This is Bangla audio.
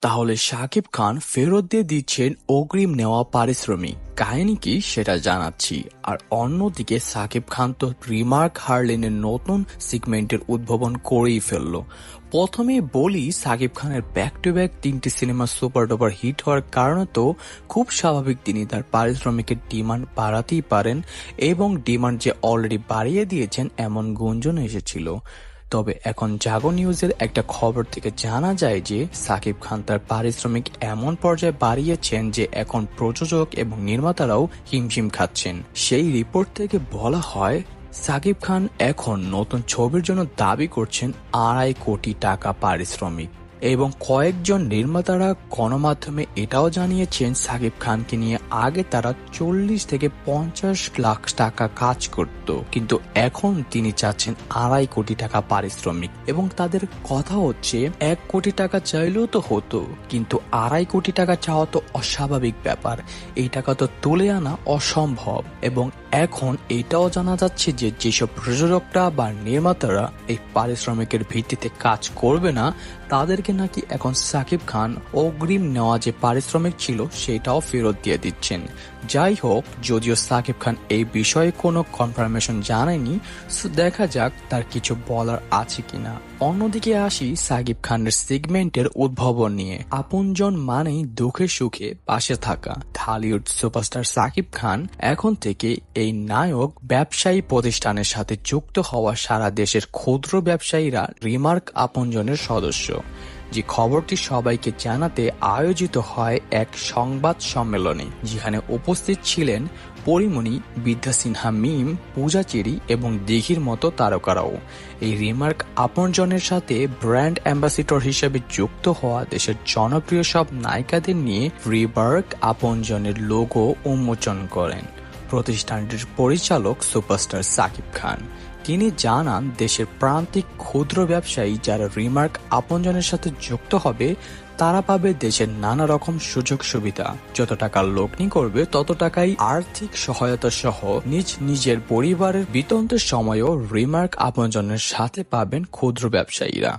তাহলে শাকিব খান ফেরত দিয়ে দিচ্ছেন অগ্রিম নেওয়া পারিশ্রমিক। কাহিনী কি সেটা জানাচ্ছি। আর অন্যদিকে শাকিব খান তো রিমার্ক হার্লেনের নতুন সেগমেন্টের উদ্ভাবন করেই ফেললো। প্রথমে বলি, শাকিব খানের ব্যাক টু ব্যাক 3টি সিনেমা সুপার ডুপার হিট হওয়ার কারণে তো খুব স্বাভাবিক তিনি তার পারিশ্রমিকের ডিমান্ড বাড়াতেই পারেন, এবং ডিমান্ড যে অলরেডি বাড়িয়ে দিয়েছেন এমন গুঞ্জন এসেছিল। তবে এখন জাগো নিউজের একটা খবর থেকে জানা যায় যে শাকিব খান তার পারিশ্রমিক এমন পর্যায়ে বাড়িয়েছেন যে এখন প্রযোজক এবং নির্মাতারাও হিমশিম খাচ্ছেন। সেই রিপোর্ট থেকে বলা হয়, শাকিব খান এখন নতুন ছবির জন্য দাবি করছেন 2.5 কোটি টাকা পারিশ্রমিক, এবং কয়েকজন নির্মাতারা গণমাধ্যমে এটাও জানিয়েছেন শাকিব খানকে নিয়ে আগে তারা 40 থেকে 50 লাখ টাকা কাজ করত, কিন্তু এখন তিনি চাচ্ছেন 2.5 কোটি টাকা পারিশ্রমিক। এবং তাদের কথা হচ্ছে 1 কোটি টাকা চাইলেও তো হতো, কিন্তু 2.5 কোটি টাকা চাওয়া তো অস্বাভাবিক ব্যাপার, এই টাকা তো তুলে আনা অসম্ভব। এবং এখন এটাও জানা যাচ্ছে যে যেসব প্রযোজকরা বা নির্মাতারা এই পারিশ্রমিকের ভিত্তিতে কাজ করবে না তাদেরকে নাকি এখন শাকিব খান অগ্রিম নেওয়া যে পারিশ্রমিক ছিল সেটাও ফেরত দিয়ে দিচ্ছেন। যাই হোক, যদিও শাকিব খান এই বিষয়ে কোনো কনফার্মেশন জানায়নি, দেখা যাক তার কিছু বলার আছে কিনা। অন্যদিকে আসি শাকিব খানের সেগমেন্টের উদ্ভাবন নিয়ে। আপনজন মানেই দুঃখে সুখে পাশে থাকা। ঢালিউড সুপারস্টার শাকিব খান এখন থেকে এই নায়ক ব্যবসায়ী প্রতিষ্ঠানের সাথে যুক্ত হওয়া সারা দেশের ক্ষুদ্র ব্যবসায়ীরা রিমার্ক আপনজনের সদস্য। যে খবরটি সবাইকে জানাতে আয়োজিত হয় এক সংবাদ সম্মেলনে, যেখানে উপস্থিত ছিলেন পরিমণি, বিদ্যা সিনহা মিম, পূজা চেরি এবং দিঘির মতো তারকারাও। এই রিমার্ক আপনজনের সাথে ব্র্যান্ড অ্যাম্বাসিডর হিসেবে যুক্ত হওয়া দেশের জনপ্রিয় সব নায়িকাদের নিয়ে রিমার্ক আপনজনের লোগো উন্মোচন করেন প্রতিষ্ঠানটির পরিচালক সুপারস্টার শাকিব খান। তিনি জানান, দেশের প্রান্তিক ক্ষুদ্র ব্যবসায়ী যারা রিমার্ক আপনজনের সাথে যুক্ত হবে তারা পাবে দেশের নানা রকম সুযোগ সুবিধা। যত টাকা লগ্নি করবে তত টাকাই আর্থিক সহায়তা সহ নিজের পরিবারের বিতন্তের সময়ও রিমার্ক আপনজনের সাথে পাবেন ক্ষুদ্র ব্যবসায়ীরা।